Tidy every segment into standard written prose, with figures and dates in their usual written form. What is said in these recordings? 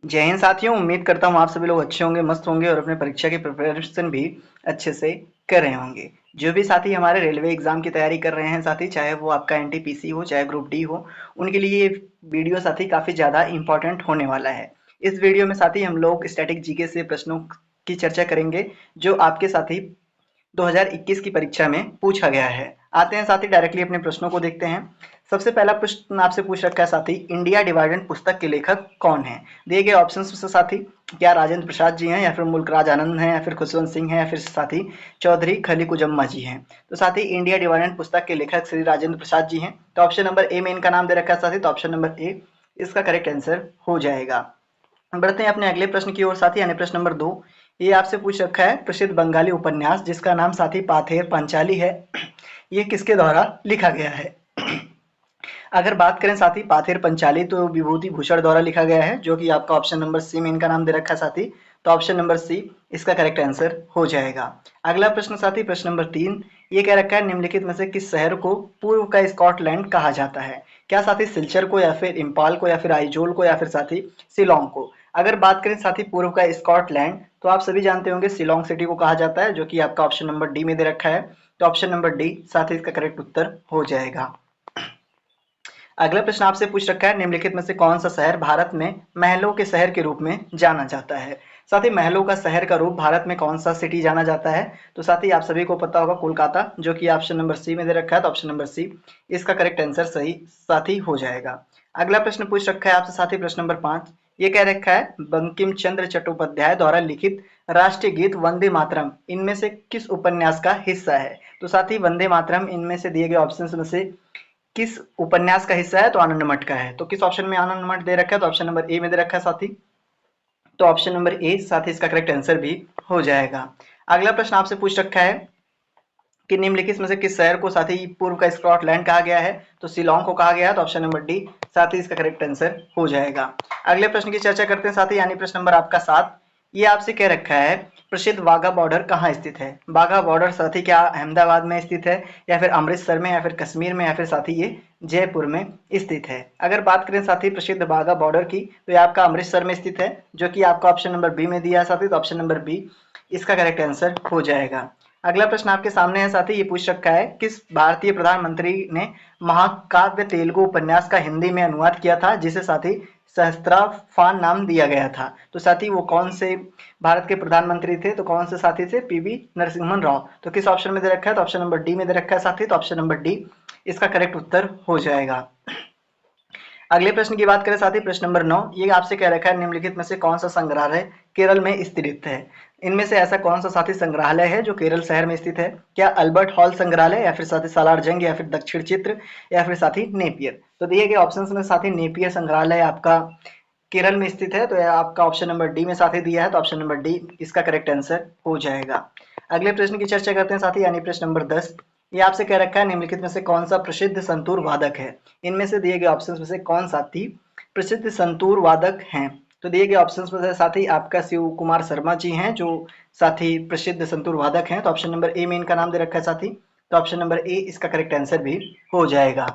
जय हिंद साथियों, उम्मीद करता हूँ आप सभी लोग अच्छे होंगे, मस्त होंगे और अपने परीक्षा की प्रिपरेशन भी अच्छे से कर रहे होंगे। जो भी साथी हमारे रेलवे एग्जाम की तैयारी कर रहे हैं साथी, चाहे वो आपका एनटीपीसी हो चाहे ग्रुप डी हो, उनके लिए ये वीडियो साथी काफ़ी ज़्यादा इंपॉर्टेंट होने वाला है। इस वीडियो में साथी हम लोग स्टैटिक जीके से प्रश्नों की चर्चा करेंगे जो आपके साथी 2021 की परीक्षा में पूछा गया है। आते हैं साथी डायरेक्टली अपने प्रश्नों को देखते हैं। सबसे पहला प्रश्न आपसे पूछ रखा है साथी, इंडिया डिवाइडेड पुस्तक के लेखक कौन है? दिए गए ऑप्शंस से साथी, क्या राजेंद्र प्रसाद जी हैं या फिर मुल्कराज आनंद हैं या फिर खुशवंत सिंह हैं या फिर साथी चौधरी खलीकुजम्मा जी हैं? तो साथी इंडिया डिवाइडेड पुस्तक के लेखक श्री राजेंद्र प्रसाद जी हैं। तो ऑप्शन नंबर ए में इनका नाम दे रखा है साथी, तो ऑप्शन नंबर ए इसका करेक्ट आंसर हो जाएगा। बढ़ते हैं अपने अगले प्रश्न की ओर साथी, यानी प्रश्न नंबर 2। ये आपसे पूछ रखा है, प्रसिद्ध बंगाली उपन्यास जिसका नाम साथी पाथेर पंचाली है, ये किसके द्वारा लिखा गया है? अगर बात करें साथी पाथेर पंचाली, तो विभूति भूषण द्वारा लिखा गया है, जो कि आपका ऑप्शन नंबर सी में इनका नाम दे रखा है साथी। तो ऑप्शन नंबर सी इसका करेक्ट आंसर हो जाएगा। अगला प्रश्न साथी, प्रश्न नंबर 3। ये कह रखा है, निम्नलिखित में से किस शहर को पूर्व का स्कॉटलैंड कहा जाता है? क्या साथी सिलचर को या फिर इम्पाल को या फिर आइजोल को या फिर साथी शिलोंग को? अगर बात करें साथी पूर्व का स्कॉटलैंड, तो आप सभी जानते होंगे शिलोंग सिटी को कहा जाता है, जो कि आपका ऑप्शन नंबर डी में दे रखा है। तो ऑप्शन नंबर डी साथी इसका करेक्ट उत्तर हो जाएगा। अगला प्रश्न आपसे पूछ रखा है, निम्नलिखित में से कौन सा शहर भारत में महलों के शहर के रूप में जाना जाता है? साथ ही महलों का शहर का रूप भारत में कौन सा सिटी जाना जाता है? तो साथ ही आप सभी को पता होगा कोलकाता, जो कि ऑप्शन नंबर सी में दे रखा है। तो ऑप्शन नंबर सी इसका करेक्ट आंसर सही साथी हो जाएगा। अगला प्रश्न पूछ रखा है आपसे साथी, प्रश्न नंबर 5। ये कह रखा है, बंकिम चंद्र चट्टोपाध्याय द्वारा लिखित राष्ट्रीय गीत वंदे मातरम इनमें से किस उपन्यास का हिस्सा है? तो साथी वंदे मातरम इनमें से दिए गए ऑप्शन में से किस उपन्यास का हिस्सा है? तो आनंद मठ का है। तो किस ऑप्शन में आनंद मठ दे रखा है? तो ऑप्शन नंबर ए में दे रखा है साथी। तो ऑप्शन नंबर ए साथी इसका करेक्ट आंसर भी हो जाएगा। अगला प्रश्न आपसे पूछ रखा है कि निम्नलिखित में से किस शहर को साथी पूर्व का स्कॉटलैंड कहा गया है? तो शिलोंग को कहा गया है। तो ऑप्शन नंबर डी साथी इसका करेक्ट आंसर हो जाएगा। अगले प्रश्न की चर्चा करते हैं साथी, यानी प्रश्न नंबर आपका 7। ये आपसे कह रखा है, प्रसिद्ध वाघा बॉर्डर कहाँ स्थित है? वाघा बॉर्डर साथी क्या अहमदाबाद में स्थित है या फिर अमृतसर में या फिर कश्मीर में या फिर साथी ये जयपुर में स्थित है? अगर बात करें साथी प्रसिद्ध वाघा बॉर्डर की, तो ये आपका अमृतसर में स्थित है, जो कि आपका ऑप्शन नंबर बी में दिया है साथी। तो ऑप्शन नंबर बी इसका करेक्ट आंसर हो जाएगा। अगला प्रश्न आपके सामने है साथी, ये पूछ रखा है, किस भारतीय प्रधानमंत्री ने महाकाव्य तेलुगु उपन्यास का हिंदी में अनुवाद किया था, जिसे साथी सहस्त्राफान नाम दिया गया था? तो साथी वो कौन से भारत के प्रधानमंत्री थे? तो कौन से साथी थे? पीवी नरसिम्हन राव। तो किस ऑप्शन में दे रखा है? तो ऑप्शन नंबर डी में दे रखा है साथी। तो ऑप्शन नंबर डी इसका करेक्ट उत्तर हो जाएगा। अगले प्रश्न की बात करें साथी, प्रश्न नंबर 9। ये आपसे कह रखा है, निम्नलिखित में से कौन सा संग्रहालय केरल में स्थित है? इनमें से ऐसा कौन सा साथी संग्रहालय है जो केरल शहर में स्थित है? क्या अल्बर्ट हॉल संग्रहालय या फिर साथी सालार जंग या फिर दक्षिण चित्र या फिर साथी नेपियर? तो दिए गए ऑप्शंस में साथी नेपियर संग्रहालय आपका केरल में स्थित है, तो यह आपका ऑप्शन नंबर डी में साथी दिया है। तो ऑप्शन नंबर डी इसका करेक्ट आंसर हो जाएगा। अगले प्रश्न की चर्चा करते हैं साथी, यानी प्रश्न नंबर 10। ये आपसे कह रखा है, निम्नलिखित में से कौन सा प्रसिद्ध संतूर वादक है? इनमें से दिए गए ऑप्शंस में से कौन साथी प्रसिद्ध संतूर वादक हैं? तो दिए गए ऑप्शंस में से साथी आपका शिव कुमार शर्मा जी हैं, जो साथी प्रसिद्ध संतूर वादक हैं। तो ऑप्शन नंबर ए में इनका नाम दे रखा है साथी। तो ऑप्शन नंबर ए इसका करेक्ट आंसर भी हो जाएगा।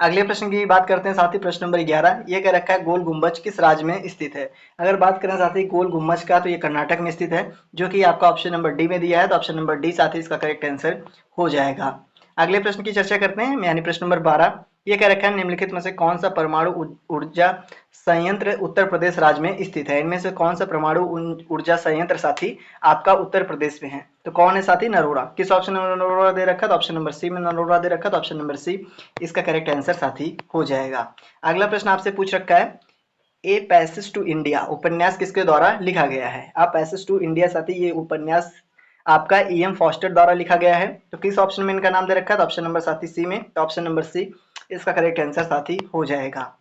अगले प्रश्न की बात करते हैं साथी, प्रश्न नंबर 11। ये कह रखा है, गोल गुम्बज किस राज्य में स्थित है? अगर बात करें साथी गोल गुम्बज का, तो ये कर्नाटक में स्थित है, जो कि आपका ऑप्शन नंबर डी में दिया है। तो ऑप्शन नंबर डी साथी इसका करेक्ट आंसर हो जाएगा। अगले प्रश्न की चर्चा करते हैं, यानी प्रश्न नंबर 12। ये कह रखा है, निम्नलिखित में से कौन सा परमाणु ऊर्जा संयंत्र उत्तर प्रदेश राज्य में स्थित है? इनमें से कौन सा परमाणु ऊर्जा संयंत्र साथी आपका उत्तर प्रदेश में है? तो कौन है साथी? नरोरा। किस ऑप्शन में नरोरा दे रखा है? तो ऑप्शन नंबर सी में नरोरा दे रखा है। तो ऑप्शन नंबर सी इसका करेक्ट आंसर साथी हो जाएगा। अगला प्रश्न आपसे पूछ रखा है, ए पैसेज टू इंडिया उपन्यास किसके द्वारा लिखा गया है? आप पैसेज टू इंडिया साथी ये उपन्यास आपका ई एम फॉस्टर द्वारा लिखा गया है। तो किस ऑप्शन में इनका नाम दे रखा है? तो ऑप्शन नंबर साथी सी में। तो ऑप्शन नंबर सी इसका करेक्ट आंसर साथी हो जाएगा।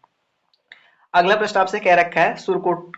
अगला प्रश्न आपसे कह रखा है, सुरकोट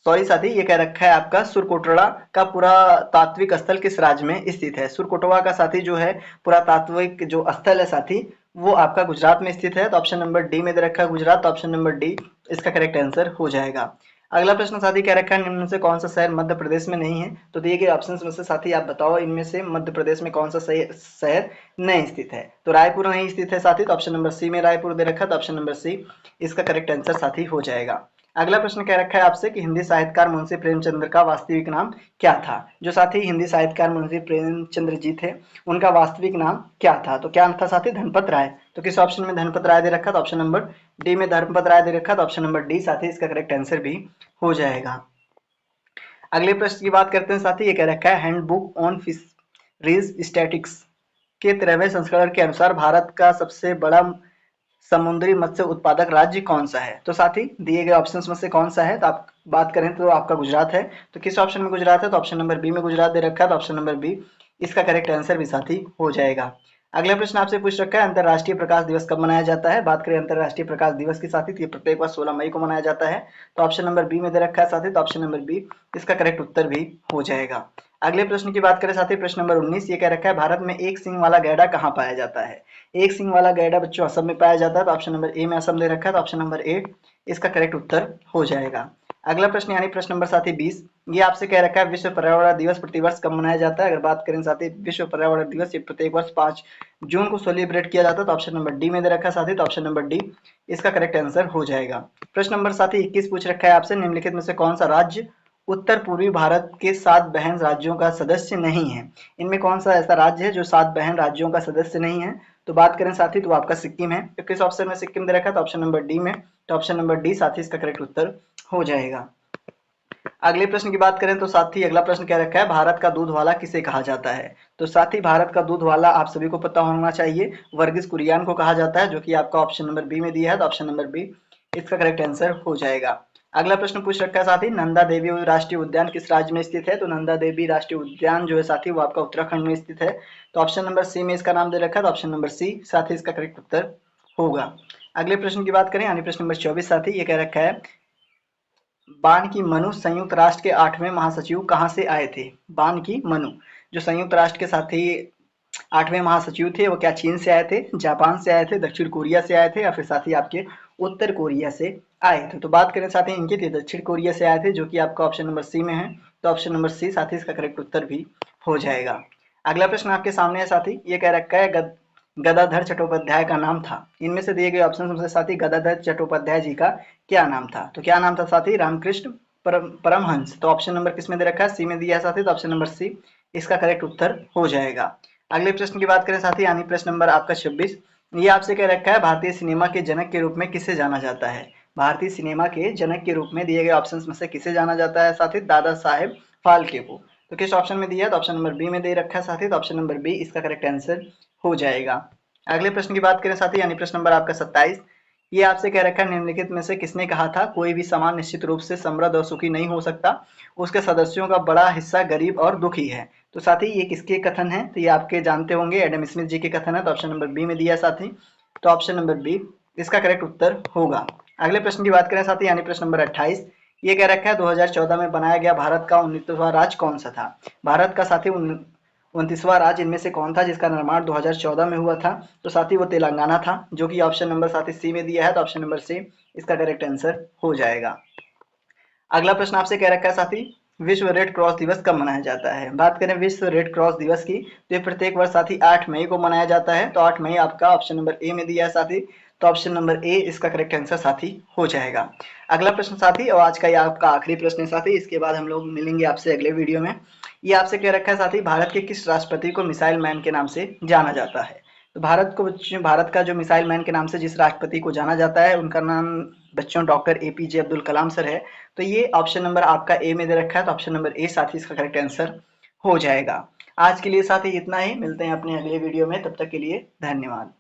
सॉरी साथी, ये कह रखा है आपका सुरकोटड़ा का पुरातात्विक स्थल किस राज्य में स्थित है? सुरकोटवा का साथी जो है पुरातात्विक जो स्थल है साथी, वो आपका गुजरात में स्थित है। तो ऑप्शन नंबर डी में दे रखा है गुजरात। तो ऑप्शन नंबर डी इसका करेक्ट आंसर हो जाएगा। अगला प्रश्न साथी कह रखा है, निम्न में से कौन सा शहर मध्य प्रदेश में नहीं है? तो दिए गए ऑप्शन में से साथी आप बताओ, इनमें से मध्य प्रदेश में कौन सा शहर नहीं स्थित है? तो रायपुर नहीं स्थित है साथी। तो ऑप्शन नंबर सी में रायपुर दे रखा है। तो ऑप्शन नंबर सी इसका करेक्ट आंसर साथी हो जाएगा। अगला प्रश्न कह रखा है आपसे कि हिंदी साहित्यकार मुंशी प्रेमचंद्र का वास्तविक नाम क्या था। जो साथी हिंदी साहित्यकार मुंशी प्रेमचंद्र जी थे, उनका वास्तविक नाम क्या था। तो क्या था साथी, धनपत राय। तो किस ऑप्शन में धनपत राय दे रखा, तो ऑप्शन नंबर डी में धनपत राय दे रखा, तो ऑप्शन नंबर डी साथी इसका करेक्ट आंसर भी हो जाएगा। अगले प्रश्न की बात करते हैं साथी, ये कह रखा है हैंडबुक ऑन फिशरीज स्टैटिक्स के 13वें संस्करण के अनुसार भारत का सबसे बड़ा समुद्री मत्स्य उत्पादक राज्य कौन सा है। तो साथी दिए गए ऑप्शंस में से कौन सा है, तो आप बात करें तो आपका गुजरात है। तो किस ऑप्शन में गुजरात है, तो ऑप्शन नंबर बी में गुजरात दे रखा है, तो ऑप्शन नंबर बी इसका करेक्ट आंसर भी साथी हो जाएगा। अगला प्रश्न आपसे पूछ रखा है अंतरराष्ट्रीय प्रकाश दिवस कब मनाया जाता है। बात करें अंतरराष्ट्रीय प्रकाश दिवस की साथी, तो ये प्रत्येक वर्ष 16 मई को मनाया जाता है। तो ऑप्शन नंबर बी में दे रखा है साथी, तो ऑप्शन नंबर बी इसका करेक्ट उत्तर भी हो जाएगा। अगले प्रश्न की बात करें साथी, प्रश्न नंबर 19 ये कह रखा है भारत में एक सिंग वाला गैंडा कहाँ पाया जाता है। एक सिंग वाला गैंडा बच्चों असम में पाया जाता है। तो ऑप्शन नंबर ए में असम दे रखा है, तो ऑप्शन नंबर ए इसका करेक्ट उत्तर हो जाएगा। अगला प्रश्न यानी प्रश्न नंबर साथी 20 ये आपसे कह रखा है विश्व पर्यावरण दिवस प्रतिवर्ष कब मनाया जाता है। अगर बात करें साथी विश्व पर्यावरण दिवस ये प्रत्येक वर्ष 5 जून को सेलिब्रेट किया जाता है। तो ऑप्शन नंबर डी में दे रखा है साथी, तो ऑप्शन नंबर डी इसका करेक्ट आंसर हो जाएगा। प्रश्न नंबर साथी 21 पूछ रखा है आपसे निम्नलिखित में से कौन सा राज्य उत्तर पूर्वी भारत के 7 बहन राज्यों का सदस्य नहीं है। इनमें कौन सा ऐसा राज्य है जो 7 बहन राज्यों का सदस्य नहीं है। तो बात करें साथी तो आपका सिक्किम है। तो किस ऑप्शन में सिक्किम दे रखा है, तो ऑप्शन नंबर डी में, तो ऑप्शन नंबर डी साथी इसका करेक्ट उत्तर हो जाएगा। अगले प्रश्न की बात करें तो साथी अगला प्रश्न क्या रखा है भारत का दूध वाला किसे कहा जाता है। तो साथी भारत का दूध वाला आप सभी को पता होना चाहिए वर्गीस कुरियन को कहा जाता है, जो कि आपका ऑप्शन नंबर बी में दिया है। तो ऑप्शन नंबर बी इसका करेक्ट आंसर हो जाएगा। अगला प्रश्न पूछ रखा है साथी नंदा देवी राष्ट्रीय उद्यान किस राज्य में स्थित है। तो नंदा देवी राष्ट्रीय उद्यान जो है साथी वो आपका उत्तराखंड में स्थित है। तो ऑप्शन नंबर सी में इसका नाम दे रखा है, तो ऑप्शन नंबर सी साथी इसका करेक्ट उत्तर होगा। अगले प्रश्न की बात करें यानी प्रश्न नंबर 24 साथी ये कह रखा है बान की मनु संयुक्त राष्ट्र के 8वें महासचिव कहाँ से आए थे। बान की मनु जो संयुक्त राष्ट्र के साथी 8वें महासचिव थे वो क्या चीन से आए थे, जापान से आए थे, दक्षिण कोरिया से आए थे या फिर साथी आपके उत्तर कोरिया से आए थे। तो बात करें साथी इनकी थी दक्षिण कोरिया से आए थे, जो कि आपका ऑप्शन नंबर सी में है। तो ऑप्शन नंबर सी साथी इसका करेक्ट उत्तर भी हो जाएगा। अगला प्रश्न आपके सामने है साथी ये कह रखा है गदाधर चट्टोपाध्याय का नाम था। इनमें से दिए गए ऑप्शन में से साथी गदाधर चट्टोपाध्याय जी का क्या नाम था। तो क्या नाम था साथी रामकृष्ण परमहंस। तो ऑप्शन नंबर किसमें दे रखा है, सी में दिया है साथी, तो ऑप्शन नंबर सी इसका करेक्ट उत्तर हो जाएगा। अगले प्रश्न की बात करें साथी यानी प्रश्न नंबर आपका 26 ये आपसे कह रखा है भारतीय सिनेमा के जनक के रूप में किसे जाना जाता है। भारतीय सिनेमा के जनक के रूप में दिए गए ऑप्शंस में से किसे जाना जाता है साथी, दादा साहेब फाल्के को। तो किस ऑप्शन में दिया है, तो ऑप्शन नंबर बी में दे रखा है साथी, तो ऑप्शन नंबर बी इसका करेक्ट आंसर हो जाएगा। अगले प्रश्न की बात करें साथी यानी प्रश्न नंबर आपका 27 ये आपसे कह रखा है निम्नलिखित में से किसने कहा था कोई भी समाज निश्चित रूप से समृद्ध और सुखी नहीं हो सकता, उसके सदस्यों का बड़ा हिस्सा गरीब और दुखी है। तो साथी ये किसके कथन है, तो ये आपके जानते होंगे एडम स्मिथ जी के कथन है। तो ऑप्शन नंबर बी में दिया साथी, तो ऑप्शन नंबर बी इसका करेक्ट उत्तर होगा। अगले प्रश्न की बात करें साथी यानी प्रश्न नंबर 28 ये कह रखा है 2014 में बनाया गया भारत का 19वां राज्य कौन सा था। भारत का साथी 29वां राज्य इनमें से कौन था जिसका निर्माण 2014 में हुआ था। तो साथी वो तेलंगाना था, जो कि ऑप्शन नंबर साथी सी में दिया है। तो ऑप्शन नंबर सी इसका करेक्ट आंसर हो जाएगा। अगला प्रश्न आपसे कह रखा है साथी विश्व रेड क्रॉस दिवस कब मनाया जाता है। बात करें विश्व रेड क्रॉस दिवस की तो ये प्रत्येक वर्ष साथी 8 मई को मनाया जाता है। तो 8 मई आपका ऑप्शन नंबर ए में दिया है साथी, तो ऑप्शन नंबर ए इसका करेक्ट आंसर साथी हो जाएगा। अगला प्रश्न साथी और आज का ये आपका आखिरी प्रश्न है साथी, इसके बाद हम लोग मिलेंगे आपसे अगले वीडियो में। ये आपसे कह रखा है साथी भारत के किस राष्ट्रपति को मिसाइल मैन के नाम से जाना जाता है। तो भारत का जो मिसाइल मैन के नाम से जिस राष्ट्रपति को जाना जाता है उनका नाम बच्चों doctor APJ Abdul Kalam sir है। तो ये ऑप्शन नंबर आपका ए में दे रखा है, तो ऑप्शन नंबर ए साथी इसका करेक्ट आंसर हो जाएगा। आज के लिए साथी इतना ही, मिलते हैं अपने अगले वीडियो में, तब तक के लिए धन्यवाद।